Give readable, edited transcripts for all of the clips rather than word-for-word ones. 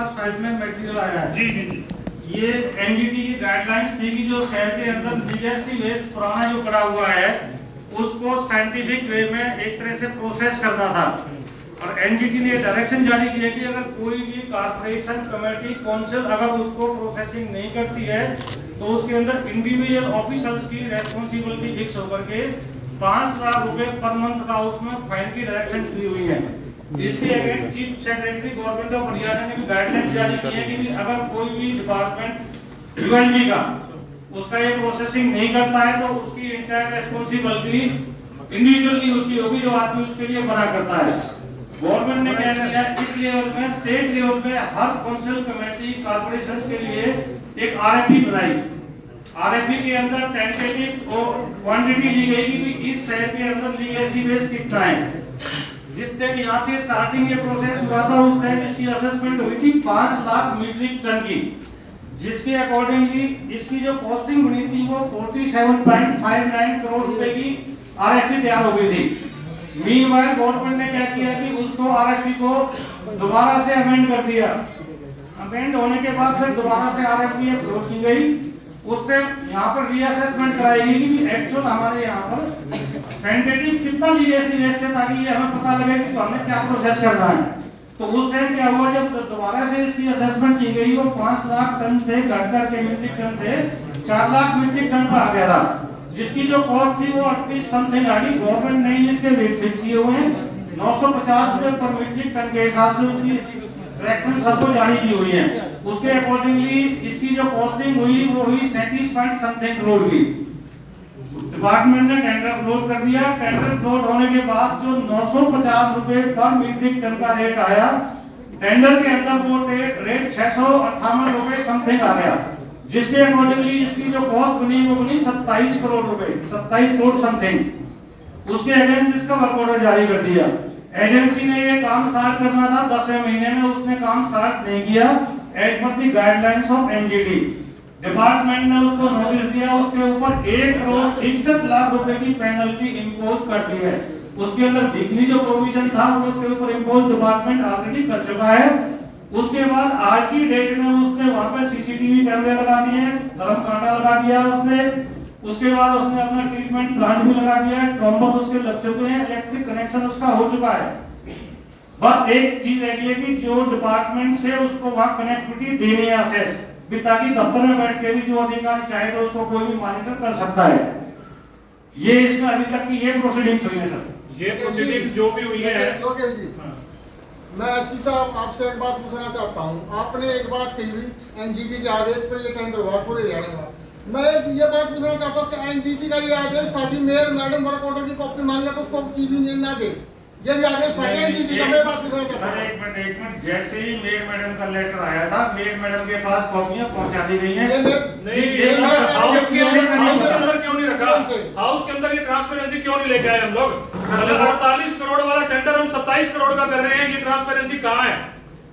पास file में material आया है। जी जी जी। ये एनजीटी की गाइडलाइंस थी कि जो शहर के अंदर लीगेसी वेस्ट पुराना जो पड़ा हुआ है उसको साइंटिफिक वे में एक तरह से प्रोसेस करना था। और एनजीटी ने डायरेक्शन जारी किया कि अगर कोई भी कारपोरेशन कमेटी काउंसिल अगर उसको प्रोसेसिंग नहीं करती है तो उसके अंदर इंडिविजुअल ऑफिसर्स की रेस्पॉन्सिबिलिटी फिक्स होकर के 5 लाख रुपए पर मंथ का उसमें फाइन की डायरेक्शन दी हुई है। इसके against chief secretary government of Haryana ने भी गाइडलाइंस जारी की है कि अगर कोई भी डिपार्टमेंट यूएलबी का उसका ये प्रोसेसिंग नहीं करता है तो उसकी इंटायर रेस्पॉन्सिबिलिटी इंडिविजुअली उसकी होगी, जो आदमी उसके लिए बना करता है। गवर्नमेंट ने क्या किया, इस लेवल में स्टेट लेवल पे हर काउंसिल कमेटी कॉर्पोरेशन के लिए एक आरएफपी बनाई। आरएफपी के अंदर टेंटेटिव और क्वांटिटी ली गई कि इस शहर के अंदर लीगेसी वेस्ट कितना है। जिस टाइम यहाँ से स्टार्टिंग ये प्रोसेस हुआ था उस टाइम इसकी असेसमेंट हुई थी 5 लाख मीट्रिक टन की, जिसके अकॉर्डिंगली इसकी जो कॉस्टिंग बनी थी वो 47.59 करोड़ रुपए की आरएफपी तैयार हो गई थी। मीनवाइल गवर्नमेंट ने क्या किया कि उसको आरएफपी को दोबारा से अमेंड कर दिया। अमेंड होने के बाद फिर दोबारा से आरएफपी अपलोड की गई। उस टाइम यहाँ पर रीअसेसमेंट कराई गई कि एक्चुअल हमारे यहाँ पर टेंटेटिव कितना लीगेसी वेस्ट है, ताकि ये हमें पता लगे कि हमने क्या प्रोसेस करना है। तो उस टाइम क्या हुआ, जब दोबारा से इसकी असेसमेंट की गई वो 5 लाख टन से घटकर के मीट्रिक टन से 4 लाख मीट्रिक टन पर आ गया था, जिसकी जो कॉस्ट थी वो 38 समथिंग आ गई। गवर्नमेंट ने इसके रेट फिक्स किए हुए हैं 950 रुपए पर मीट्रिक टन के हिसाब से उसकी डायरेक्शन सबको जारी की हुई है। उसके अकॉर्डिंगली इसकी जो कॉस्टिंग हुई वो हुई 37 पॉइंट समथिंग करोड़ की। डिपार्टमेंट ने टेंडर फ्लोट कर दिया। टेंडर फ्लोट होने के बाद जो 950 रुपए पर मीट्रिक टन का रेट आया, टेंडर के अंदर वो रेट 658 रुपए समथिंग आ गया, जिसके अकॉर्डिंगली इसकी जो कॉस्ट बनी वो बनी 27 करोड़ रुपए, 27 करोड़ समथिंग। उसके अगेंस्ट इसका वर्क ऑर्डर जारी कर दिया। एजेंसी ने ये काम स्टार्ट करना था 10वें महीने में, उसने काम स्टार्ट नहीं किया as per the guidelines of NGT. Department ने उसको नोटिस दिया, उसके ऊपर 1 करोड़ 61 लाख रुपए की पेनल्टी इंपोज कर दी है। उसके अंदर वीकली जो प्रोविजन था वो उसके ऊपर इंपोज डिपार्टमेंट ऑलरेडी कर चुका है। उसके बाद आज की डेट में उसने वहां पे सीसीटीवी कैमरे लगा दिए, धर्म कांटा लगा दिया उसने। उसके बाद उसने अपना ट्रीटमेंट प्लांट भी लगा दिया है, ट्रॉम्बन उसके लग चुके हैं, इलेक्ट्रिक कनेक्शन उसका हो चुका है। बस एक चीज रह गई है कि जो डिपार्टमेंट से उसको वहां कनेक्टिविटी देनी है असेस भी, ताकि दफ्तर में बैठ के भी जो अधिकारी चाहे तो उसको कोई भी मॉनिटर कर सकता है। ये इसमें अभी तक की ये प्रोसीडिंग्स हुई है सर। ये प्रोसीडिंग्स जो भी हुई है। लोकेश जी, मैं एससी साहब आपसे एक बात पूछना चाहता हूँ। आपने एक बात कही हुई एनजीटी के आदेश पर ये टेंडर हुआ पूरे हरियाणा का। मैं ये बात पूछना चाहता हूँ कि एनजीटी का ये आदेश था कि मेयर मैडम वर्क ऑर्डर की कॉपी मांगने को उसको चीफ इंजीनियर ना दे, ये भी आदेश था एनजीटी का। मैं बात पूछना चाहता हूँ। एक मिनट, जैसे ही मेयर मैडम का लेटर आया था, मेयर मैडम के पास कॉपियां पहुंचा दी गई हैं। हाउस के अंदर क्यों नहीं रखा? हाउस के अंदर ये ट्रांसपेरेंसी क्यों नहीं लेके आए हम लोग? 48 करोड़ वाला टेंडर हम 27 करोड़ का कर रहे हैं, ये ट्रांसपेरेंसी कहाँ है?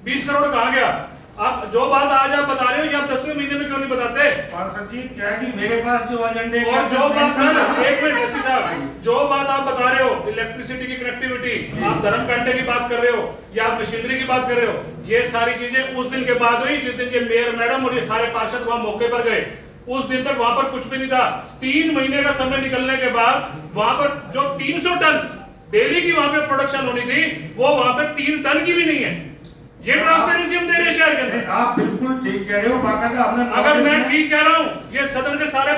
20 करोड़ कहाँ गया? आप जो बात आज आप बता रहे हो ये आप 10वें महीने में क्यों नहीं बताते? पार्षद जी, क्या कि मेरे पास जो एजेंडे और जो बात सर, एक मिनट एससी साहब, जो बात आप बता रहे हो इलेक्ट्रिसिटी की कनेक्टिविटी, आप धर्म कांटे की बात कर रहे हो या आप मशीनरी की बात कर रहे हो, ये सारी चीजें उस दिन के बाद हुई जिस दिन ये मेयर मैडम और ये सारे पार्षद वहां मौके पर गए। उस दिन तक वहां पर कुछ भी नहीं था। 3 महीने का समय निकलने के बाद वहां पर जो 300 टन डेली की वहां पे प्रोडक्शन होनी थी वो वहां पे 3 टन की भी नहीं है। ये ट्रांसपेरेंसी हम दे रहे हैं शहर के अंदर। आप बिल्कुल ठीक कह रहे हो। बाकायदा हमने, अगर मैं ठीक कह रहा हूँ, ये सदन के सारे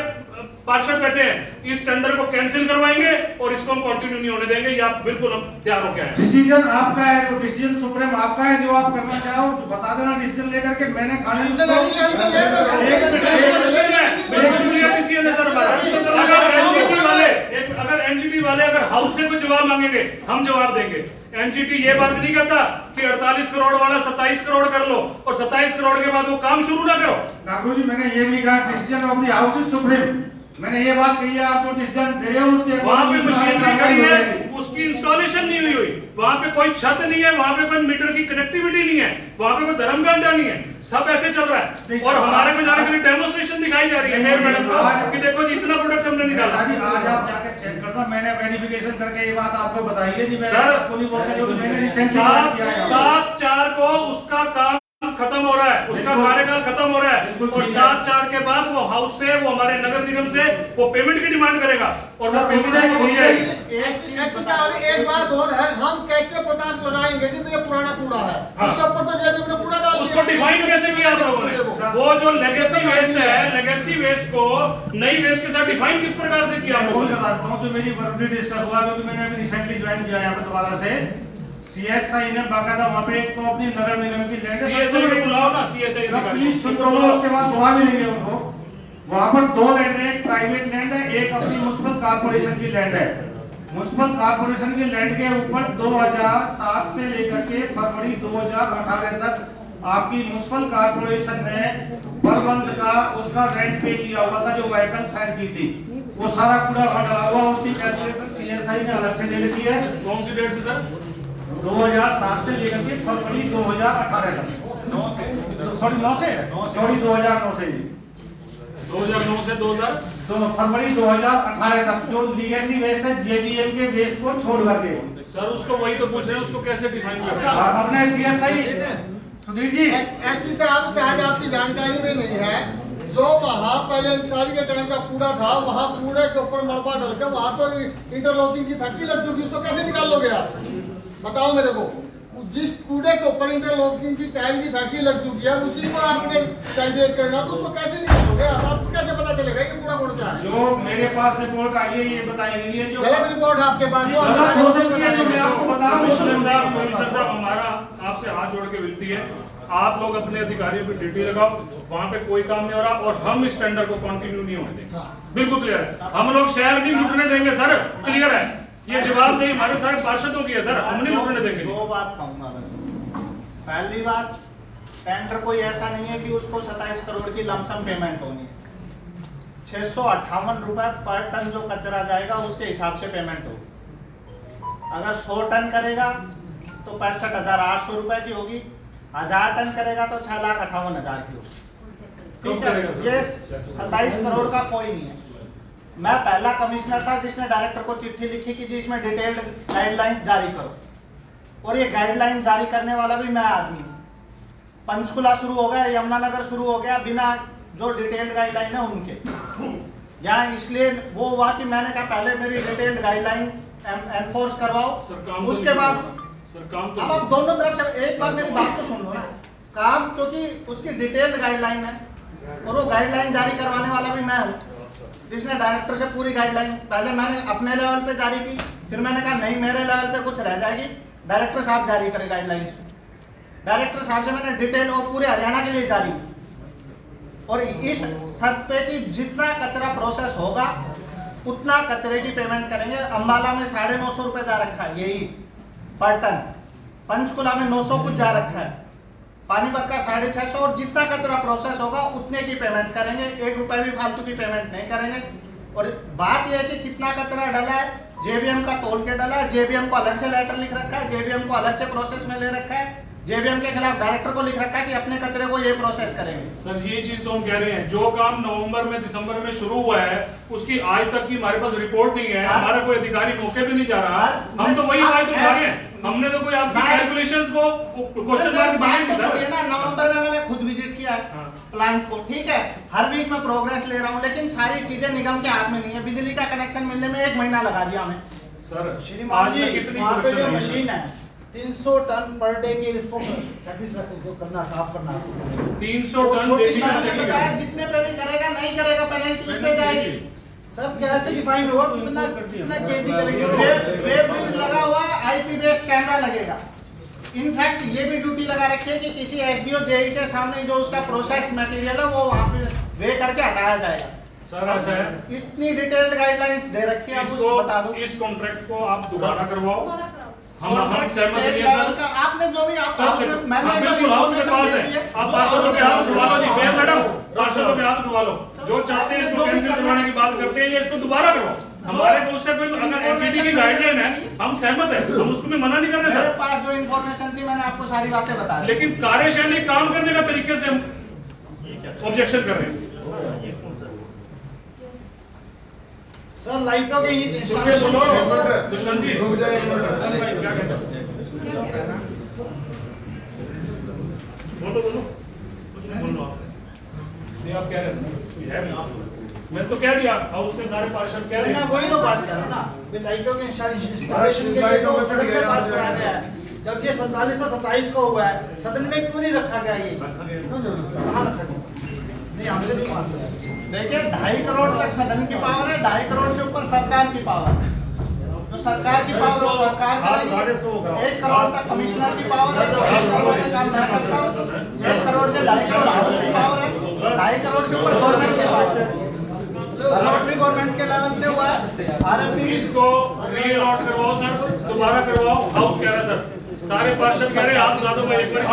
पार्षद बैठे हैं, इस टेंडर को कैंसिल करवाएंगे और इसको हम कंटिन्यू नहीं होने देंगे। ये आप बिल्कुल हम तैयार हो गए हैं। डिसीजन आपका है, तो डिसीजन सुप्रीम आपका है, जो आप करना चाहो बता देना डिसीजन लेकर के। मैंने खाली अगर एनजीटी वाले अगर हाउस से कोई जवाब मांगेंगे हम जवाब देंगे। एनजीटी ये बात नहीं करता कि 48 करोड़ वाला 27 करोड़ कर लो और 27 करोड़ के बाद वो काम शुरू ना करो। ठाकुर जी, मैंने ये नहीं कहा decision of the house is supreme. मैंने ये बात कही है, आप जो डिसीजन दे रहे हो उसके वहां पे मशीनरी खड़ी है, उसकी इंस्टॉलेशन नहीं हुई। वहां पे कोई छत नहीं है, वहां पे कोई मीटर की कनेक्टिविटी नहीं है, वहां पे कोई धर्म घंटा नहीं है, सब ऐसे चल रहा है। और हमारे पे जाने के लिए डेमोन्स्ट्रेशन दिखाई जा रही है मेयर मैडम को कि देखो जी इतना प्रोडक्ट हमने निकाला। आज आप जाके चेक करना, मैंने वेरिफिकेशन करके ये बात आपको बताई है। सर 7/4 को उसका काम खत्म खत्म हो रहा है, उसका कार्यकाल खत्म हो रहा है और 7/4 के बाद वो हाउस से, वो हमारे नगर निगम से वो पेमेंट की डिमांड करेगा और वो पेमेंट हो जाएगी। ऐसी साहब एक बात और है, हम कैसे पता लगाएंगे कि ये पुराना कूड़ा है? उसके ऊपर तो जेबीएम ने कूड़ा डाल दिया। उसको डिफाइन कैसे किया आप लोगों ने? वो जो लेगेसी वेस्ट है, लेगेसी वेस्ट को नई वेस्ट के साथ डिफाइन किस प्रकार से किया आप लोगों ने? बताता हूँ जो मेरी वर्बली डिस्कस हुआ, क्योंकि मैंने अभी रिसेंटली ज्वाइन किया यहाँ पे दोबारा से। सीएसआई ने बाकायदा वहाँ पे एक तो अपनी नगर निगम की लैंड सीएसआई को बुलाओ ना, सीएसआई प्लीज सुन लो, उसके बाद दुआ भी लेंगे उनको। वहाँ पर 2 लैंड है, एक प्राइवेट लैंड है, एक अपनी म्युनिसिपल कॉर्पोरेशन की लैंड है। म्युनिसिपल कॉर्पोरेशन की लैंड के ऊपर 2007 से लेकर के फरवरी 2018 तक आपकी म्युनिसिपल कॉर्पोरेशन ने पर मंथ का उसका रेंट पे किया हुआ था, जो व्हीकल साइन की थी। वो सारा कूड़ा वहाँ डला हुआ, उसकी कैलकुलेशन सीएसआई ने अलग से ले ली है। कौन सी डेट से सर? 2007 से लेकर के फरवरी 2018 तक, सॉरी 9 से, सॉरी 2009 से, 2009 से 2000 फरवरी 2018 तक जो लीगेसी वेस्ट है जेबीएम के वेस्ट को छोड़ करके। सर उसको वही तो पूछ रहे हैं, उसको कैसे डिफाइन किया? अपने सीएसआई सुधीर जी ऐसी साहब शायद आपकी जानकारी में नहीं है, जो वहाँ पहले अंसारी के टाइम का कूड़ा था, वहाँ कूड़े के ऊपर मलबा डल के वहाँ तो इंटरलॉकिंग की फैक्ट्री लग चुकी, उसको कैसे निकाल लोगे आप? बताओ मेरे को। जिस कूड़े के ऊपर इंटरलॉकिंग की टाइल की फैक्ट्री लग चुकी है, उसी को आपने सेग्रीगेट करना, तो उसको कैसे निकालोगे आप? आपको कैसे पता चलेगा कि कूड़ा कौन सा है? जो मेरे पास रिपोर्ट आई है ये बताएंगे, ये जो गलत रिपोर्ट आपके पास जो मैं आपको बता रहा हूँ। कमिश्नर साहब हमारा आपसे हाथ जोड़ के विनती है, आप लोग अपने अधिकारियों की ड्यूटी लगाओ, वहाँ पे कोई काम नहीं हो रहा और हम इस टेंडर को कंटिन्यू नहीं होने देंगे। बिल्कुल क्लियर है, हम लोग शहर नहीं लूटने देंगे सर, क्लियर है, ये जवाबदेही हमारे सारे पार्षदों की है सर, हम नहीं लूटने देंगे। 2 बात कहूंगा मैं। पहली बात, टेंडर कोई ऐसा नहीं है कि उसको 27 करोड़ की लमसम पेमेंट होनी है। 658 रुपए पर टन जो कचरा जाएगा उसके हिसाब से पेमेंट होगी। अगर 100 टन करेगा तो 65,800 रुपए की होगी, 1000 टन करेगा तो 6,58,000 की होगी। ठीक है, ये 27 करोड़ का कोई नहीं है। मैं पहला कमिश्नर था जिसने डायरेक्टर को चिट्ठी लिखी कि जी इसमें डिटेल्ड गाइडलाइंस जारी करो, और ये गाइडलाइंस जारी करने वाला भी मैं आदमी हूँ। पंचकुला शुरू हो गया, यमुनानगर शुरू हो गया बिना जो डिटेल्ड गाइडलाइन है उनके। यहाँ इसलिए वो हुआ कि मैंने कहा पहले मेरी डिटेल्ड गाइडलाइन एनफोर्स करवाओ, उसके बाद अब आप दोनों तरफ से एक बार मेरी बात तो सुन लो ना। काम क्योंकि उसकी डिटेल्ड गाइडलाइन है और वो गाइडलाइन जारी करवाने वाला भी मैं हूँ, जिसने डायरेक्टर से पूरी गाइडलाइन पहले मैंने अपने लेवल पे जारी की, फिर मैंने कहा नहीं मेरे लेवल पे कुछ रह जाएगी, डायरेक्टर साहब जारी करें गाइडलाइंस। डायरेक्टर साहब से मैंने डिटेल और पूरे हरियाणा के लिए जारी की, और इस शर्त पे कि जितना कचरा प्रोसेस होगा उतना कचरे की पेमेंट करेंगे। अंबाला में 950 रुपए जा रखा है यही पर टन, पंचकुला में 900 कुछ जा रखा है, पानीपत का 650, और जितना कचरा प्रोसेस होगा उतने की पेमेंट करेंगे, 1 रुपए भी फालतू की पेमेंट नहीं करेंगे। और बात यह है कि कितना कचरा डला है, जेबीएम का तोल के डला है, जेबीएम को अलग से लेटर लिख रखा है, जेबीएम को अलग से प्रोसेस में ले रखा है, जेबीएम के खिलाफ डायरेक्टर को लिख रखा है कि अपने कचरे को ये प्रोसेस करेंगे। सर ये चीज तो हम कह रहे हैं, जो काम नवंबर में दिसंबर में शुरू हुआ है उसकी आज तक की हमारे पास रिपोर्ट नहीं है, हमारा कोई अधिकारी मौके पे नहीं जा रहा, हम तो वही बात उठा रहे हैं। हमने तो कोई आपकी कैलकुलेशंस को क्वेश्चन मार्क दिए नहीं सर। ना नवंबर में मैंने खुद विजिट किया है प्लांट को, ठीक है, हर वीक में प्रोग्रेस ले रहा हूँ, लेकिन सारी चीजें निगम के हाथ में नहीं है। बिजली का कनेक्शन मिलने में 1 महीना लगा दिया हमें। सर श्रीमान जी, वहाँ पे जो मशीन है 300 टन पर डे के इसको जो करना साफ करना 300 टन डेली बताया, जितने पे भी करेगा नहीं करेगा पेनल्टी उस पे जाएगी। सर कैसे डिफाइन होगा कितना कितना केजी करेंगे? वेब ब्रिज लगा हुआ है, आईपी बेस्ड कैमरा लगेगा। इनफैक्ट ये भी ड्यूटी लगा रखी है कि किसी एसडीओ जेई के सामने जो उसका प्रोसेस मटेरियल है वो वहाँ पे वे करके हटाया जाएगा। सर ऐसा है, इतनी डिटेल्ड गाइडलाइंस दे रखी है, उसको बता दो। इस कॉन्ट्रैक्ट को आप दोबारा करवाओ, हम सहमत नहीं है सर। आपने जो भी सर मैंने बिल्कुल हाउस के पास है, आप पार्षदों के हाथ उठवा लो जी, मैडम पार्षदों के हाथ उठवा लो, जो चाहते हैं इसको कैंसिल करवाने की बात करते हैं ये इसको दोबारा करवाओ। हमारे को उससे कोई अगर एनजीटी की गाइडलाइन है हम सहमत है, हम उसको भी मना नहीं कर रहे मेरे सर, पास जो इन्फॉर्मेशन थी मैंने आपको सारी बातें बता दी। लेकिन कार्यशैली काम करने का तरीके से हम ऑब्जेक्शन कर रहे हैं। सर लाइटों के इंस्टॉलेशन दुष्यंत जी बोलो बोलो। मैं तो कह दिया हाउस के सारे पार्षद कह रहे मैं हैं। वही तो बात कर रहा हूँ ना, ये लाइटों के इंस्टॉलेशन के लिए तो सदन से पास कराया गया है। जब ये 47 से 27 को हुआ है, सदन में क्यों नहीं रखा गया ये? कहाँ रखा गया? नहीं, हमसे नहीं पास कराया। देखिए 2.5 करोड़ तक सदन की पावर है, 2.5 करोड़ से ऊपर सरकार की पावर है। जो सरकार की पावर है सरकार करेगी। 1 करोड़ तक कमिश्नर की पावर है, कमिश्नर वाला काम मैं करता हूँ। 1 करोड़ से 2.5 करोड़ हाउस की पावर है, 2.5 करोड़ से ऊपर गवर्नमेंट की पावर है। अलॉट भी गवर्नमेंट के लेवल से हुआ है, आरएफपी भी। इसको रीअलॉट करवाओ सर, दोबारा करवाओ। हाउस कह रहा है सर, सारे पार्षद कह रहे हैं, आप बता दो मैं एक बार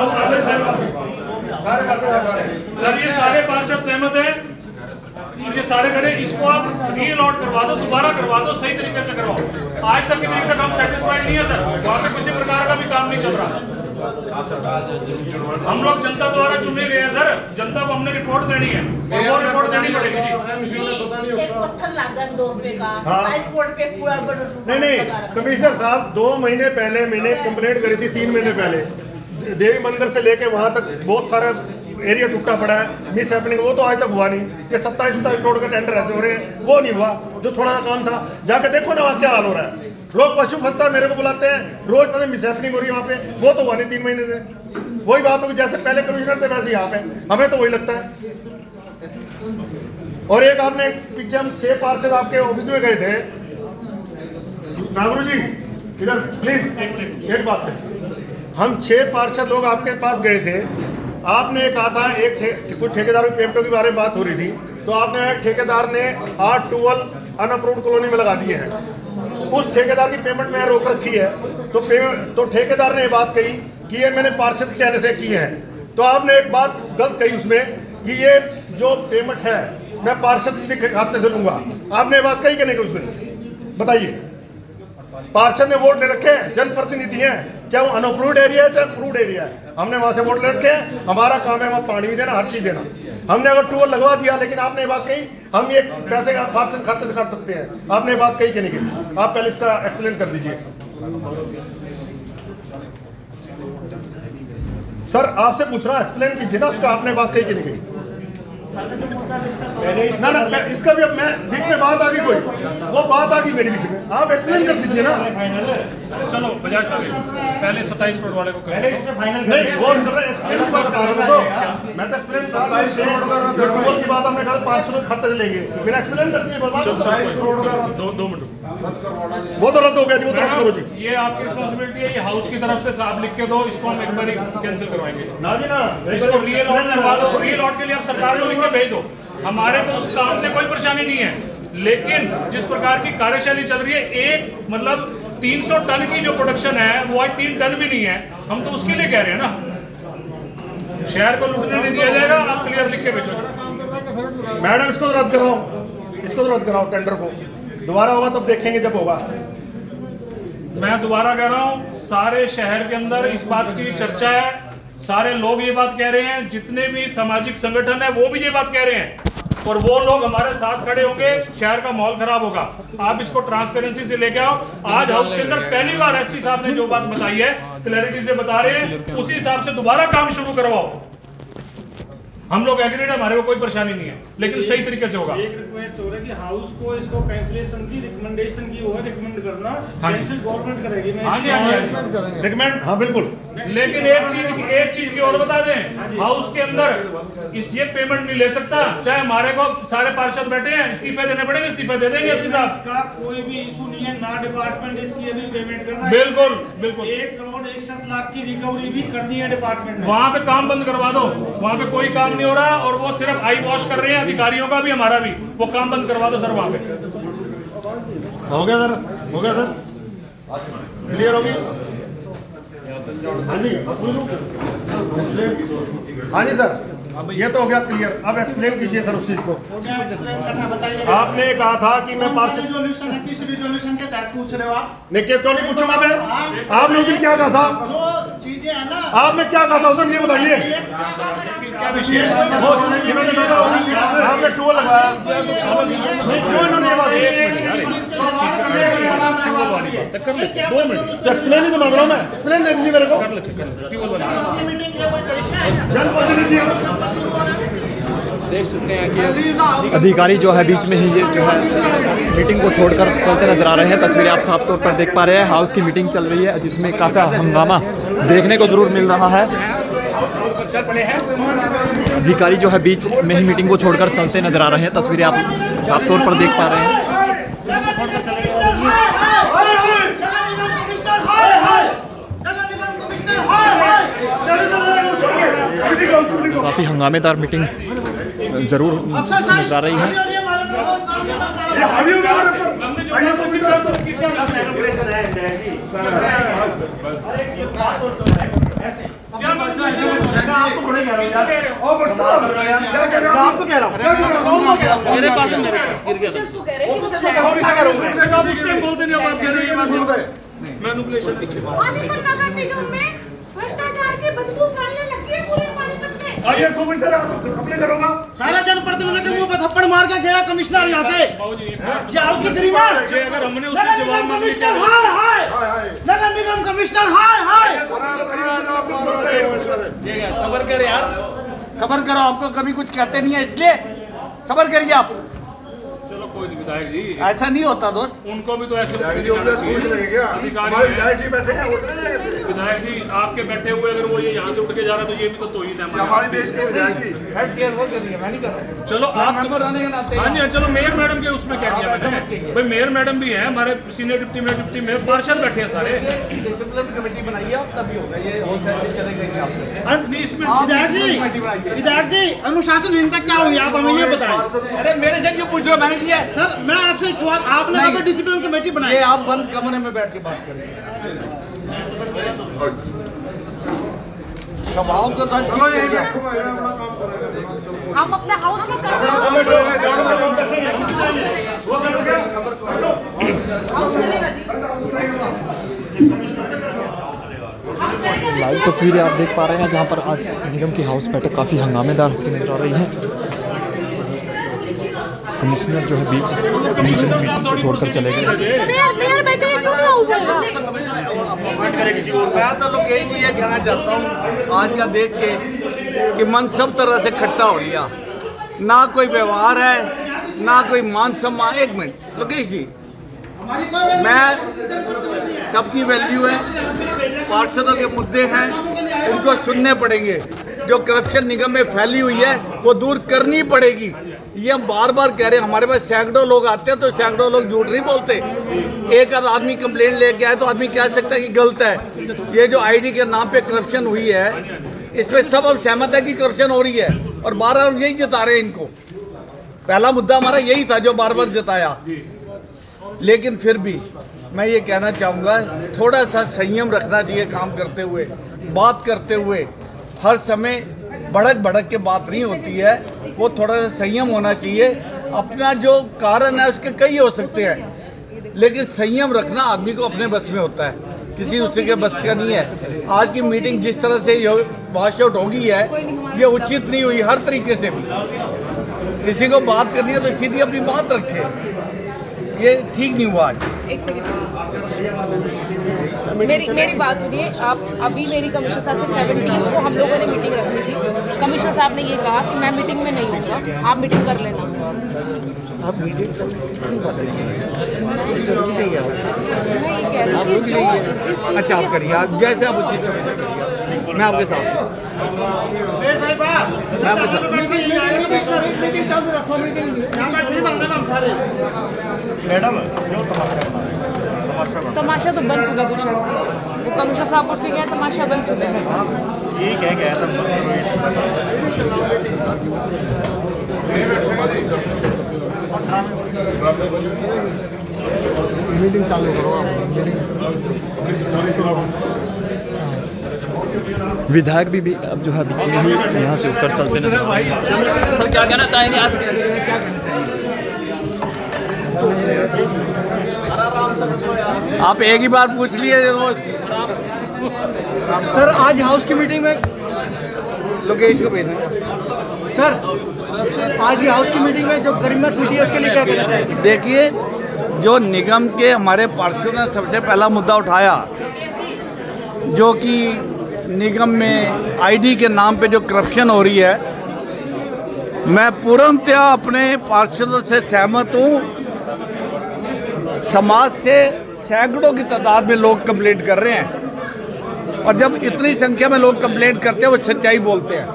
सर, ये सारे पार्षद सहमत हैं और ये सारे करें, इसको आप रीअलॉट करवा दो, दोबारा करवा दो, सही तरीके से करवाओ। आज तक की तरीके तक हम सेटिस्फाइड नहीं है सर, वहाँ पे किसी प्रकार का भी काम नहीं चल रहा। हम लोग जनता द्वारा चुने गए हैं सर, जनता को हमने रिपोर्ट देनी है और वो रिपोर्ट देनी पड़ेगी जी। एक पत्थर लगा 2 रुपए का, 27 बोर्ड पे पूरा नहीं कमिश्नर साहब 2 महीने पहले मैंने कंप्लेंट करी थी, 3 महीने पहले देवी मंदिर से लेके वहां तक बहुत सारा एरिया टूटा पड़ा है, मिस हैपनिंग, वो तो आज तक हुआ नहीं। ये 27 करोड़ का टेंडर ऐसे हो रहे हैं, वो नहीं हुआ। जो थोड़ा सा काम था जाके देखो ना वहाँ क्या हाल हो रहा है। लोग पशु फंसता है, मेरे को बुलाते हैं रोज, पता मिस हैपनिंग हो रही है वहाँ पे, वो तो हुआ नहीं 3 महीने से। वही बात होगी जैसे पहले कमिश्नर थे वैसे यहाँ पे, हमें तो वही लगता है। और एक आपने पीछे हम 6 पार्षद आपके ऑफिस में गए थे, नागरू जी इधर प्लीज एक बात है, हम 6 पार्षद लोग आपके पास गए थे। आपने कहा था कुछ ठेकेदारों की पेमेंटों के बारे में बात हो रही थी, तो आपने ठेकेदार ने 8 टूवेल अनअप्रूव्ड कॉलोनी में लगा दिए हैं। उस ठेकेदार की पेमेंट में रोक रखी है, तो ठेकेदार ने ये बात कही कि ये मैंने पार्षद के कहने से की है। तो आपने एक बात गलत कही उसमें कि ये जो पेमेंट है मैं पार्षद से खाते से लूंगा। आपने ये बात कही कि नहीं उस दिन? बताइए। पार्षद ने वोट ले रखे हैं, जनप्रतिनिधि हैं, चाहे वो अनअप्रूव्ड एरिया है चाहे अप्रूव्ड एरिया है, हमने वहां से वोट ले रखे हैं। हमारा काम है वहां पानी भी देना, हर चीज देना। हमने अगर टूवेल लगवा दिया, लेकिन आपने बात कही हम ये पैसे पार्षद खाते से काट सकते हैं, आपने बात कही कि नहीं कही? आप पहले इसका एक्सप्लेन कर दीजिए सर, आपसे पूछ रहा, एक्सप्लेन कीजिए ना उसका, आपने बात कही कि नहीं कही? ना ना इसका भी अब मैं बीच में बात आ गई, कोई वो बात आ गई मेरे बीच में, आप एक्सप्लेन कर दीजिए ना। चलो बजाज साहब पहले 27 करोड़ वाले को करें। नहीं वो एक्सप्लेन बात कर रहा हूं, मैं तो एक्सप्लेन कर रहा हूं की बात हमने कहा 500 खाते से लेंगे, बिना एक्सप्लेन कर दिए 27 करोड़ का 2 मिनट वो तो रद्द हो गया जी, वो तो रद्द करो जी। ये आपकी रिस्पॉन्सिबिलिटी है, ये हाउस की तरफ से साहब लिख के दो, इसको हम एक बार कैंसिल करवाएंगे। ना जी ना, इसको रीअलॉट करवा दो, रीअलॉट के लिए आप सरकार को लिख के भेज दो। हमारे को उस काम से कोई परेशानी नहीं है, लेकिन जिस प्रकार की कार्यशैली चल रही है, एक मतलब 300 टन की जो प्रोडक्शन है वो आज 3 टन भी नहीं है, हम तो उसके लिए कह रहे हैं ना। शहर को लूटने नहीं दिया जाएगा, आप क्लियर लिख के भेजो। मैडम इसको तो रद्द कराओ, इसको तो रद्द कराओ, टेंडर को दोबारा होगा तब देखेंगे जब होगा। मैं दोबारा कह रहा हूँ, सारे शहर के अंदर इस बात की चर्चा है, सारे लोग ये बात कह रहे हैं, जितने भी सामाजिक संगठन है वो भी ये बात कह रहे हैं, और वो लोग हमारे साथ खड़े होंगे, शहर का माहौल खराब होगा। आप इसको ट्रांसपेरेंसी से लेके आओ। आज हाउस के अंदर पहली बार एससी साहब ने जो बात बताई है, क्लैरिटी से बता रहे हैं, उसी हिसाब से दोबारा काम शुरू करवाओ। हम लोग एग्रीड है, हमारे को कोई परेशानी नहीं है, लेकिन सही तरीके से होगा। एक रिक्वेस्ट हो रहा है कि हाउस को इसको कैंसिलेशन की रिकमेंडेशन की होगा, रिकमेंड करना, कैंसिल गवर्नमेंट करेगी। हाँ जी, हाँ जी, रिकमेंड, हाँ बिल्कुल। लेकिन एक चीज की और बता दें, हाउस के अंदर ये पेमेंट नहीं ले सकता, चाहे हमारे को सारे पार्षद बैठे हैं, इस्तीफे देने पड़ेंगे, इस्तीफे दे देंगे एससी साहब का। कोई भी इशू नहीं है ना, डिपार्टमेंट इसकी अभी पेमेंट कर रहा है। बिल्कुल बिल्कुल, 1 करोड़ 61 लाख की रिकवरी भी कर दी है डिपार्टमेंट ने। वहाँ पे काम बंद करवा दो, वहाँ पे कोई काम नहीं हो रहा, और वो सिर्फ आई वॉश कर रहे हैं, अधिकारियों का भी हमारा भी, वो काम बंद करवा दो सर वहाँ पे। हो गया सर, हो गया सर, क्लियर होगी। हाँ जी हाँ जी सर, ये तो हो गया क्लियर। अब एक्सप्लेन कीजिए सर उस चीज को। आपने कहा था कि मैं पार्षद, रिजोल्यूशन है, किस रिजोल्यूशन के तहत पूछ रहे हो आप? नहीं क्यों नहीं पूछूंगा मैं? आपने उस दिन क्या कहा था? जो चीजें है ना, आपने क्या कहा था उस दिन, ये बताइए। वो इन्होंने आपने टूल लगाया नहीं, क्यों इन्होंने ये बात? एक्सप्लेन ही तो मांग रहा हूँ मैं, एक्सप्लेन दे दीजिए मेरे को। मीटिंग के लिए कोई तरीका है? जनप्रतिनिधि देख सकते हैं कि अधिकारी जो है बीच में ही ये जो है मीटिंग को छोड़कर चलते नजर आ रहे हैं। तस्वीरें आप साफ तौर पर देख पा रहे हैं, हाउस की मीटिंग चल रही है जिसमें काफ़ी हंगामा देखने को जरूर मिल रहा है। अधिकारी जो है बीच में ही मीटिंग को छोड़कर चलते नजर आ रहे हैं, तस्वीरें आप साफ तौर पर देख पा रहे हैं। काफ़ी हंगामेदार मीटिंग जरूर नजर आ रही है। भ्रष्टाचार की बदबू फैलने लगती है पूरे पानीपत में। अपने करोगा सारा जनप्रतिनिधि के मुंह पे थप्पड़ मार के गया कमिश्नर यहाँ से। जाओ की गरीबार अगर हमने उससे जवाब मांग लिया, हाय हाय नगर निगम कमिश्नर हाय हाय। सबर करें यार, सबर करो, आपको कभी कुछ कहते नहीं है इसलिए सबर करिए आप। चलो कोई नहीं विधायक जी, ऐसा नहीं होता दोस्त। उनको भी तो ऐसे अधिकारी विधायक जी आपके बैठे हुए अगर वो ये यहाँ से उठ के जा रहा है तो ये भी तो तौहीन है हमारी। चलो आप हाँ जी, चलो मेयर मैडम के उसमें कह दिया मैंने भाई, मेयर मैडम भी हैं हमारे सीनियर डिप्टी मेयर पार्षद बैठे हैं सारे। डिसिप्लिन कमेटी बनाइए आप, तभी होगा ये हो सकता चलेगा। विधायक जी अनुशासनहीनता क्या हुई आप हमें ये बताएं। अरे मेरे से क्यों पूछ रहे हो, मैंने किया है। सर मैं आपसे एक सवाल, आपने यहाँ पे डिसिप्लिन कमेटी बनाई, ये आप बंद कमरे में बैठ के बात करें। स्वभाव तो हम अपने हाउस में कर लाइव तस्वीरें आप देख पा रहे हैं जहां पर आज निगम की हाउस बैठक काफ़ी हंगामेदार होती नजर आ रही है। कमिश्नर जो है बीच मीटिंग को छोड़कर चले गए। मैं तो लोकेश जी ये कहना चाहता हूँ आज का देख के कि मन सब तरह से खट्टा हो लिया, ना कोई व्यवहार है ना कोई मान सम्मान। एक मिनट लोकेश जी, मैं सबकी वैल्यू है, पार्षदों के मुद्दे हैं उनको सुनने पड़ेंगे। जो करप्शन निगम में फैली हुई है वो दूर करनी पड़ेगी। ये हम बार बार कह रहे हैं, हमारे पास सैकड़ों लोग आते हैं तो सैकड़ों लोग झूठ नहीं बोलते। एक अगर आदमी कंप्लेंट लेके आए तो आदमी कह सकता है कि गलत है। ये जो आईडी के नाम पे करप्शन हुई है इसमें सब अब सहमत है कि करप्शन हो रही है और बार बार यही जता रहे हैं इनको। पहला मुद्दा हमारा यही था जो बार बार जताया, लेकिन फिर भी मैं ये कहना चाहूँगा थोड़ा सा संयम रखना चाहिए काम करते हुए, बात करते हुए। हर समय भड़क के बात नहीं होती है, वो थोड़ा सा संयम होना चाहिए। अपना जो कारण है उसके कई हो सकते हैं, लेकिन संयम रखना आदमी को अपने बस में होता है, किसी दूसरे के बस का नहीं है। आज की मीटिंग जिस तरह से वॉश आउट हो गई है ये उचित नहीं हुई हर तरीके से भी। किसी को बात करनी है तो सीधी अपनी बात रखे, ये ठीक नहीं हुआ आज। एक सेकंड, मेरी बात सुनिए आप। अभी मेरी कमिश्नर साहब से 17 को हम लोगों ने मीटिंग रखी थी। कमिश्नर साहब ने ये कहा कि मैं मीटिंग में नहीं होऊंगा, आप मीटिंग कर लेना। आप मीटिंग मैं ये कह रही हूँ कि जो जिस चीज़ अच्छा आप करिए, आप जैसे आप मैं आपके साथ मैडम तमाशा तो बन चुका दुष्यंत जी, वो कमिश्नर साहब उठ के गया, तमाशा बन चुका है। ठीक है, गया था मीटिंग चालू करो आप। विधायक भी अब जो है बीच में ही यहाँ से उठकर चलते नजर आ रहे हैं। सर क्या कहना चाहेंगे आज? आप एक ही बार पूछ लिए सर आज हाउस की मीटिंग में लोकेश को भेजना। सर आज ये हाउस की मीटिंग में जो गरीबत मिली है उसके लिए क्या कहना चाहिए? देखिए, जो निगम के हमारे पार्षद ने सबसे पहला मुद्दा उठाया, जो कि निगम में आईडी के नाम पे जो करप्शन हो रही है मैं पूर्णतया अपने पार्षदों से सहमत हूँ। समाज से सैकड़ों की तादाद में लोग कंप्लेंट कर रहे हैं, और जब इतनी संख्या में लोग कंप्लेंट करते हैं वो सच्चाई बोलते हैं,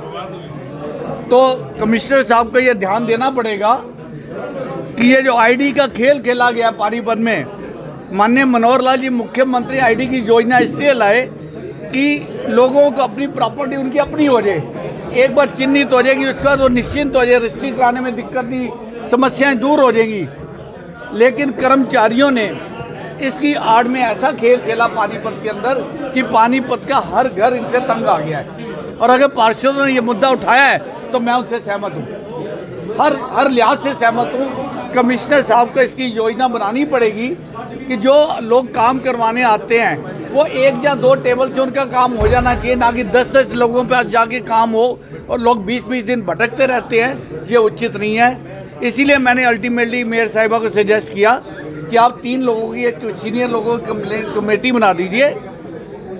तो कमिश्नर साहब को ये ध्यान देना पड़ेगा कि ये जो आईडी का खेल खेला गया पानीपत में, माननीय मनोहर लाल जी मुख्यमंत्री आईडी की योजना इसलिए लाए कि लोगों को अपनी प्रॉपर्टी उनकी अपनी हो जाए, एक बार चिन्हित हो जाएगी, उसके बाद वो निश्चिंत हो जाए, रजिस्ट्री कराने में दिक्कत नहीं, समस्याएं दूर हो जाएंगी। लेकिन कर्मचारियों ने इसकी आड़ में ऐसा खेल खेला पानीपत के अंदर कि पानीपत का हर घर इनसे तंग आ गया है। और अगर पार्षदों ने ये मुद्दा उठाया है तो मैं उनसे सहमत हूँ, हर लिहाज से सहमत हूँ। कमिश्नर साहब को इसकी योजना बनानी पड़ेगी कि जो लोग काम करवाने आते हैं वो 1 या 2 टेबल से उनका काम हो जाना चाहिए, ना कि 10-10 लोगों पे जाके काम हो और लोग 20-20 दिन भटकते रहते हैं, ये उचित नहीं है। इसीलिए मैंने अल्टीमेटली मेयर साहिबा को सजेस्ट किया कि आप 3 लोगों की एक सीनियर लोगों की कमेटी बना दीजिए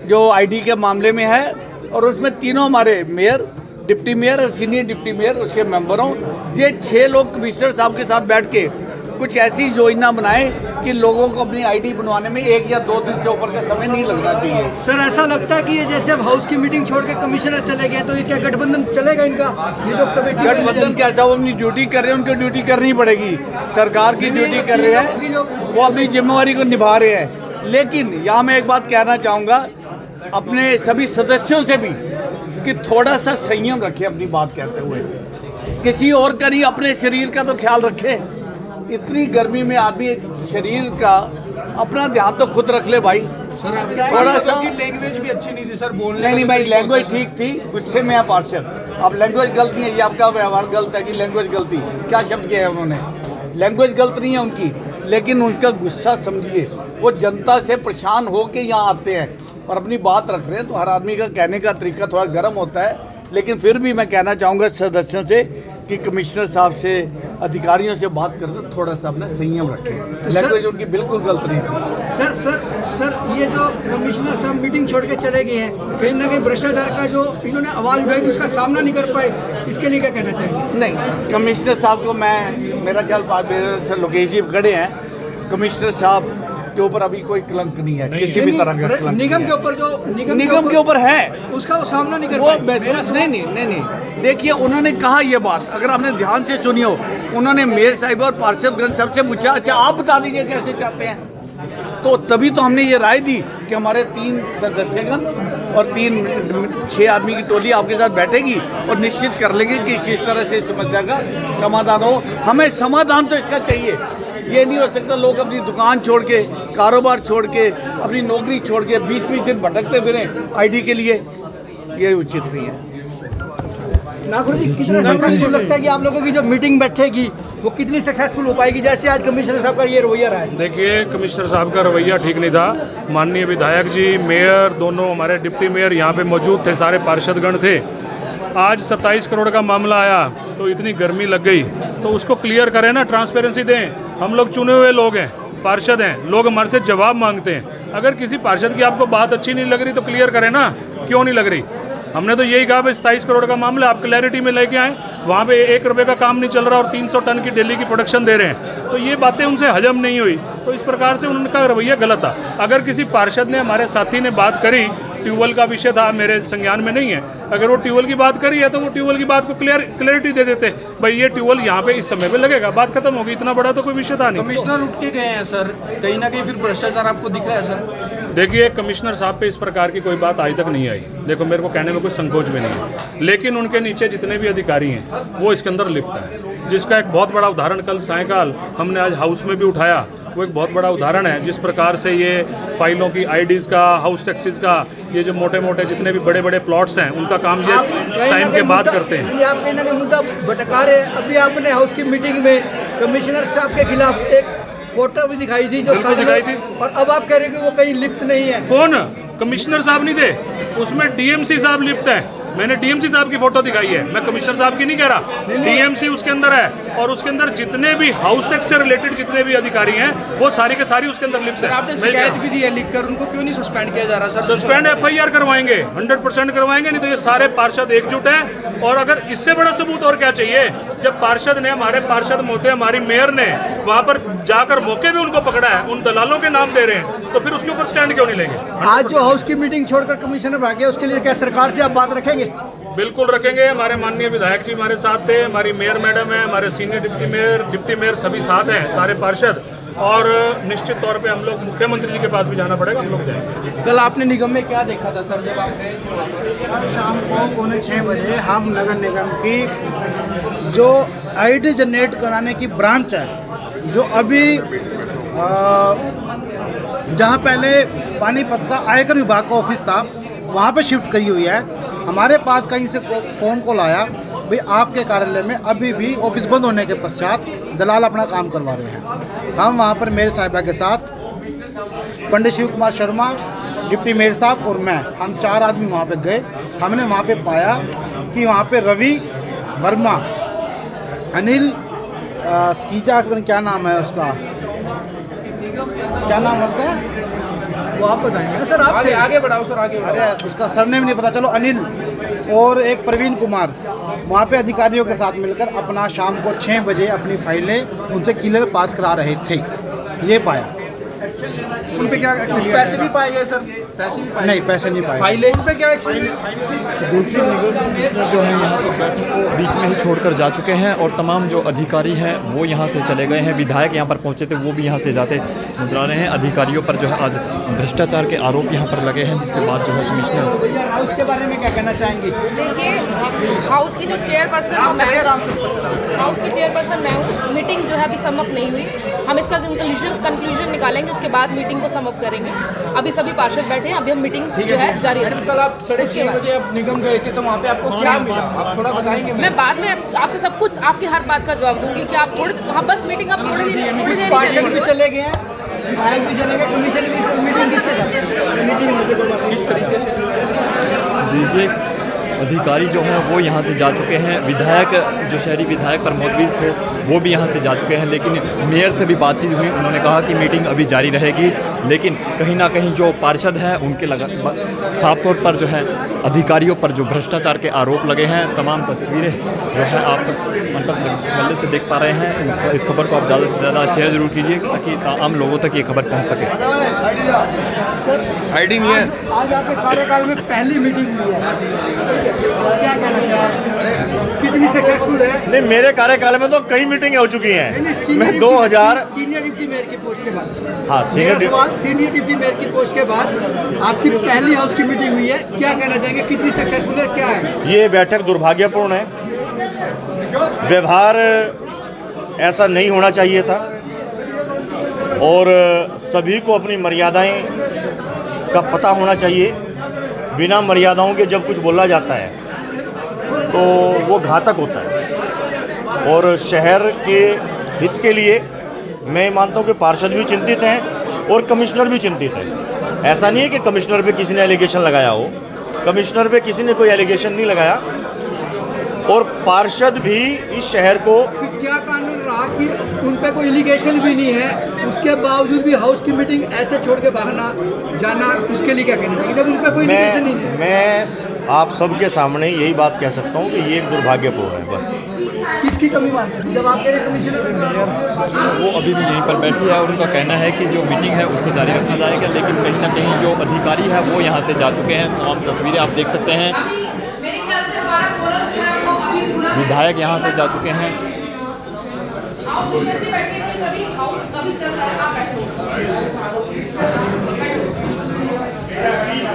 जो आईडी के मामले में है, और उसमें तीनों हमारे मेयर, डिप्टी मेयर और सीनियर डिप्टी मेयर उसके मेंबर हों। ये 6 लोग कमिश्नर साहब के साथ बैठ के कुछ ऐसी योजना बनाएं कि लोगों को अपनी आईडी बनवाने में 1 या 2 दिन से ऊपर का समय नहीं लगना चाहिए। सर, ऐसा लगता है कि ये जैसे अब हाउस की मीटिंग छोड़ के कमिश्नर चले गए, तो ये क्या गठबंधन चलेगा इनका? ये जो कमेटी गठबंधन क्या, वो अपनी ड्यूटी कर रहे हैं, उनको ड्यूटी करनी पड़ेगी, सरकार की ड्यूटी कर रहे हैं, वो अपनी जिम्मेवारी को निभा रहे हैं। लेकिन यहाँ मैं एक बात कहना चाहूँगा अपने सभी सदस्यों से भी कि थोड़ा सा संयम रखें अपनी बात कहते हुए, किसी और का नहीं, अपने शरीर का तो ख्याल रखें। इतनी गर्मी में आदमी शरीर का अपना ध्यान तो खुद रख ले भाई। थोड़ा सा लैंग्वेज भी अच्छी नहीं थी सर बोलने। नहीं भाई, लैंग्वेज ठीक थी, गुस्से में है पार्षद। अब लैंग्वेज गलत नहीं है, ये आपका व्यवहार गलत है कि लैंग्वेज गलती, क्या शब्द किया है उन्होंने? लैंग्वेज गलत नहीं है उनकी, लेकिन उनका गुस्सा समझिए। वो जनता से परेशान हो के यहाँ आते हैं और अपनी बात रख रहे हैं, तो हर आदमी का कहने का तरीका थोड़ा गर्म होता है। लेकिन फिर भी मैं कहना चाहूँगा सदस्यों से कि कमिश्नर साहब से, अधिकारियों से बात करते थोड़ा सा अपना संयम रखें। लैंग्वेज उनकी बिल्कुल गलत नहीं थी। सर ये जो कमिश्नर साहब मीटिंग छोड़ के चले गए हैं, कहीं ना कहीं भ्रष्टाचार का जो इन्होंने आवाज़ उठाई थी उसका सामना नहीं कर पाए, इसके लिए क्या कहना चाहिए? नहीं, कमिश्नर साहब को मेरा ख्याल लोकेश जी खड़े हैं, कमिश्नर साहब के ऊपर अभी कोई कलंक नहीं है, किसी भी तरह का कलंक। निगम के ऊपर जो निगम के ऊपर है उसका वो सामना नहीं कर वो नहीं। देखिए, उन्होंने कहा ये बात, अगर आपने ध्यान से सुनी हो, उन्होंने मेयर साहिब और पार्षदगण सबसे पूछा, अच्छा आप बता दीजिए कैसे चाहते हैं। तो तभी तो हमने ये राय दी कि हमारे 3 सदस्यगण और 6 आदमी की टोली आपके साथ बैठेगी और निश्चित कर लेंगे कि किस तरह से समस्या का समाधान हो। हमें समाधान तो इसका चाहिए। ये नहीं हो सकता लोग अपनी दुकान छोड़ के, कारोबार छोड़ के, अपनी नौकरी छोड़ के 20-20 दिन भटकते फिरें आईडी के लिए, ये उचित नहीं है। नागुर जी, कितना लगता है कि आप लोगों की जो मीटिंग बैठेगी वो कितनी सक्सेसफुल हो पाएगी, जैसे आज कमिश्नर साहब का ये रवैया रहा है? देखिए, कमिश्नर साहब का रवैया ठीक नहीं था। माननीय विधायक जी, मेयर, दोनों हमारे डिप्टी मेयर यहाँ पे मौजूद थे, सारे पार्षदगण थे। आज 27 करोड़ का मामला आया तो इतनी गर्मी लग गई, तो उसको क्लियर करें ना, ट्रांसपेरेंसी दें। हम लोग चुने हुए लोग हैं, पार्षद हैं, लोग हमारे से जवाब मांगते हैं। अगर किसी पार्षद की आपको बात अच्छी नहीं लग रही तो क्लियर करें ना, क्यों नहीं लग रही। हमने तो यही कहा भाई 27 करोड़ का मामला आप क्लैरिटी में लेके आए, वहाँ पे 1 रुपये का काम नहीं चल रहा और 300 टन की डेली की प्रोडक्शन दे रहे हैं, तो ये बातें उनसे हजम नहीं हुई, तो इस प्रकार से उनका रवैया गलत था। अगर किसी पार्षद ने, हमारे साथी ने बात करी, ट्यूबवेल का विषय था, मेरे संज्ञान में नहीं है, अगर वो ट्यूबवेल की बात करी है तो वो ट्यूबवेल की बात को क्लैरिटी दे देते, भाई ये ट्यूबवेल यहाँ पे इस समय पे लगेगा, बात खत्म होगी, इतना बड़ा तो कोई विषय था नहीं। कमिश्नर उठ के गए हैं सर, कहीं ना कहीं फिर भ्रष्टाचार आपको दिख रहा है सर? देखिए, कमिश्नर साहब पे इस प्रकार की कोई बात आज तक नहीं आई। देखो, मेरे को कहने में कोई संकोच भी नहीं है, लेकिन उनके नीचे जितने भी अधिकारी हैं वो इसके अंदर लिप्त है, जिसका एक बहुत बड़ा उदाहरण कल सायंकाल हमने आज हाउस में भी उठाया। वो एक बहुत बड़ा उदाहरण है जिस प्रकार से ये फाइलों की आईडीज़ का, हाउस टैक्सेस का, ये जो मोटे मोटे जितने भी बड़े बड़े प्लॉट्स हैं उनका काम ये टाइम के बाद करते हैं। आप कहीं ना कहीं मुद्दा भटका रहे हैं। अभी आपने हाउस की मीटिंग में कमिश्नर साहब के खिलाफ एक फोटो भी दिखाई थी, जो दिखाई थी, और अब आप कह रहे हैं कि वो कहीं लिप्त नहीं है। कौन? कमिश्नर साहब नहीं थे उसमें, डीएमसी साहब लिप्त है। मैंने डीएमसी साहब की फोटो दिखाई है, मैं कमिश्नर साहब की नहीं कह रहा। डीएमसी उसके अंदर है और उसके अंदर जितने भी हाउस टैक्स से रिलेटेड जितने भी अधिकारी हैं वो सारी के सारी उसके अंदर लिप्त है। आपने शिकायत भी दी है लिखकर, उनको क्यों नहीं सस्पेंड किया जा रहा सर? सस्पेंड FIR करवाएंगे, 100% करवाएंगे, नहीं तो ये सारे पार्षद एकजुट हैं। और अगर इससे बड़ा सबूत और क्या चाहिए, जब पार्षद ने, हमारे पार्षद महोदय, हमारी मेयर ने वहाँ पर जाकर मौके पे उनको पकड़ा है, उन दलालों के नाम दे रहे हैं, तो फिर उसके ऊपर स्टैंड क्यों नहीं लेंगे? आज जो हाउस की मीटिंग छोड़कर कमिश्नर भागे, उसके लिए क्या सरकार से आप बात रखेंगे? बिल्कुल रखेंगे। हमारे माननीय विधायक जी हमारे साथ थे, हमारी मेयर मैडम है, हमारे सीनियर डिप्टी मेयर सभी साथ हैं, सारे पार्षद, और निश्चित तौर पे हम लोग मुख्यमंत्री जी के पास भी जाना पड़ेगा, हम लोग जाएंगे। कल आपने निगम में क्या देखा था सर जब आप गए? शाम को 5:45 बजे हम नगर निगम की जो आईडी जनरेट कराने की ब्रांच है, जो अभी जहाँ पहले पानीपत का आयकर विभाग का ऑफिस था, वहाँ पे शिफ्ट की हुई है। हमारे पास कहीं से फ़ोन कॉल आया, भाई आपके कार्यालय में अभी भी ऑफिस बंद होने के पश्चात दलाल अपना काम करवा रहे हैं। हम वहाँ पर मेरे साहिबा के साथ पंडित शिव कुमार शर्मा, डिप्टी मेयर साहब और मैं, हम 4 आदमी वहाँ पे गए। हमने वहाँ पे पाया कि वहाँ पे रवि वर्मा, अनिल स्कीजा, क्या नाम है उसका, क्या नाम है उसका, वो आप बताएंगे सर। आप आगे बढ़ाओ सर, आगे बढ़ाओ। अरे उसका सरनेम नहीं पता, चलो अनिल और एक प्रवीण कुमार, वहाँ पे अधिकारियों के साथ मिलकर अपना शाम को 6 बजे अपनी फाइलें उनसे क्लियर पास करा रहे थे। ये पाया। उन पे क्या कुछ पैसे भी पाए गए सर? पैसे भी पाए? नहीं, पैसे नहीं पाए। फाइलें उन पे क्या एक्शन? देखिए निगम कमिश्नर जो है यहाँ से बैठक को बीच में ही छोड़कर जा चुके हैं और तमाम जो अधिकारी हैं वो यहाँ से चले गए हैं। विधायक यहाँ पर पहुँचे थे, वो भी यहाँ से जाते नजर आ रहे हैं। अधिकारियों पर जो है आज भ्रष्टाचार के आरोप यहाँ पर लगे हैं, जिसके बाद जो है कमिश्नर। हाउस के बारे में क्या कहना चाहेंगे? देखिए हाउस की जो चेयरपर्सन हूँ मैं, हाउस की चेयरपर्सन मैं हूँ। मीटिंग जो है अभी समअप नहीं हुई, हम इसका कंक्लूजन निकालेंगे, उसके बाद मीटिंग को समअप करेंगे। अभी सभी पार्षद बैठे हैं, अभी हम मीटिंग जो है जारी रखेंगे। कल आप 6:30 बजे आप निगम गए थे, तो वहाँ पे आपको क्या मिला? आप थोड़ा बताएंगे? मैं बाद में आपसे सब कुछ, आपकी हर बात का जवाब दूंगी कि आप थोड़ी, हाँ बस मीटिंग आप थोड़ी देर पार्षद भी चले गए हैं, विधायक भी चले गए, कमीशन भी, मीटिंग किस तरीके से? देखिए अधिकारी जो हैं वो यहाँ से जा चुके हैं। विधायक जो शहरी विधायक प्रमोद विज थे वो भी यहाँ से जा चुके हैं, लेकिन मेयर से भी बातचीत हुई, उन्होंने कहा कि मीटिंग अभी जारी रहेगी। लेकिन कहीं ना कहीं जो पार्षद हैं उनके साफ तौर पर जो है अधिकारियों पर जो भ्रष्टाचार के आरोप लगे हैं। तमाम तस्वीरें जो है आप मनपत मल्ले से देख पा रहे हैं। इस खबर को आप ज़्यादा से ज़्यादा शेयर जरूर कीजिए ताकि आम लोगों तक ये खबर पहुँच सके। साइडिंग नहीं है। आज आपके कार्यकाल में पहली मीटिंग हुई है, क्या कहना चाहेंगे? कितनी सक्सेसफुल है? नहीं, मेरे कार्यकाल में तो कई मीटिंगें हो चुकी हैं। मैं 2000 सीनियर डिप्टी मेयर की पोस्ट के बाद, हाँ सीनियर डिप्टी मेयर की पोस्ट के बाद आपकी पहली हाउस की मीटिंग हुई है, क्या कहना चाहेंगे? कितनी सक्सेसफुल है, क्या है? ये बैठक दुर्भाग्यपूर्ण है। व्यवहार ऐसा नहीं होना चाहिए था और सभी को अपनी मर्यादाएं का पता होना चाहिए। बिना मर्यादाओं के जब कुछ बोला जाता है तो वो घातक होता है और शहर के हित के लिए मैं मानता हूँ कि पार्षद भी चिंतित हैं और कमिश्नर भी चिंतित है। ऐसा नहीं है कि कमिश्नर पे किसी ने एलिगेशन लगाया हो, कमिश्नर पे किसी ने कोई एलिगेशन नहीं लगाया और पार्षद भी इस शहर को। क्या कानून रहा कि उन पे कोई एलिगेशन भी नहीं है, उसके बावजूद भी हाउस की मीटिंग ऐसे छोड़ के भागना जाना, उसके लिए क्या कहना चाहिए जब उन पे कोई एलिगेशन नहीं है? मैं आप सबके सामने यही बात कह सकता हूँ कि ये एक दुर्भाग्यपूर्ण है। बस किसकी कमी मानते हैं जब आप कह रहे हैं कमिश्नर? वो अभी भी यहीं पर बैठी है और उनका कहना है कि जो मीटिंग है उसको जारी रखा जाएगा, लेकिन कहीं ना कहीं जो अधिकारी है वो यहाँ से जा चुके हैं। तमाम तस्वीरें आप देख सकते हैं, विधायक यहाँ से जा चुके हैं।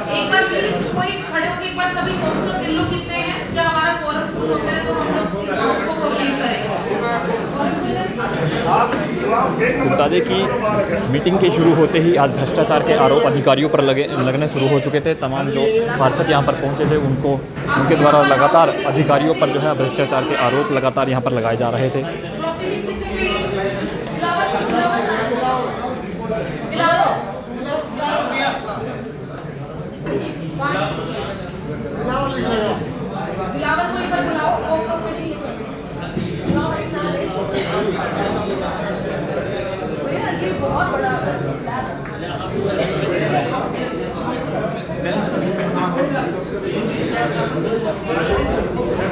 एक बार प्लीज कोई खड़े होकर एक बार सभी सोच लो, लोग कितने हैं, जब हमारा फोरम फुल होता है तो हम लोग इसको प्रोसीड करेंगे। बता दें कि मीटिंग के शुरू होते ही आज भ्रष्टाचार के आरोप अधिकारियों पर लगने शुरू हो चुके थे। तमाम जो पार्षद यहाँ पर पहुँचे थे उनके द्वारा लगातार अधिकारियों पर जो है भ्रष्टाचार के आरोप लगातार यहाँ पर लगाए जा रहे थे। दिलावर को एक बार बुलाओ, वो प्रोसीडिंग लिखो। बुलाओ एक नाम ले। ये बहुत बड़ा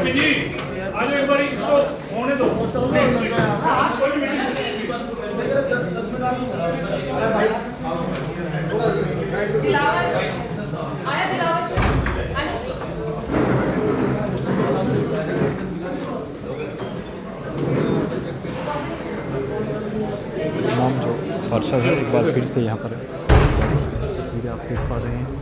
जी आज एक बार इसको होने दो। दिलावर आया दिलावर तमाम जो पार्षद है एक बार फिर से यहाँ पर तस्वीरें आप देख पा रहे हैं।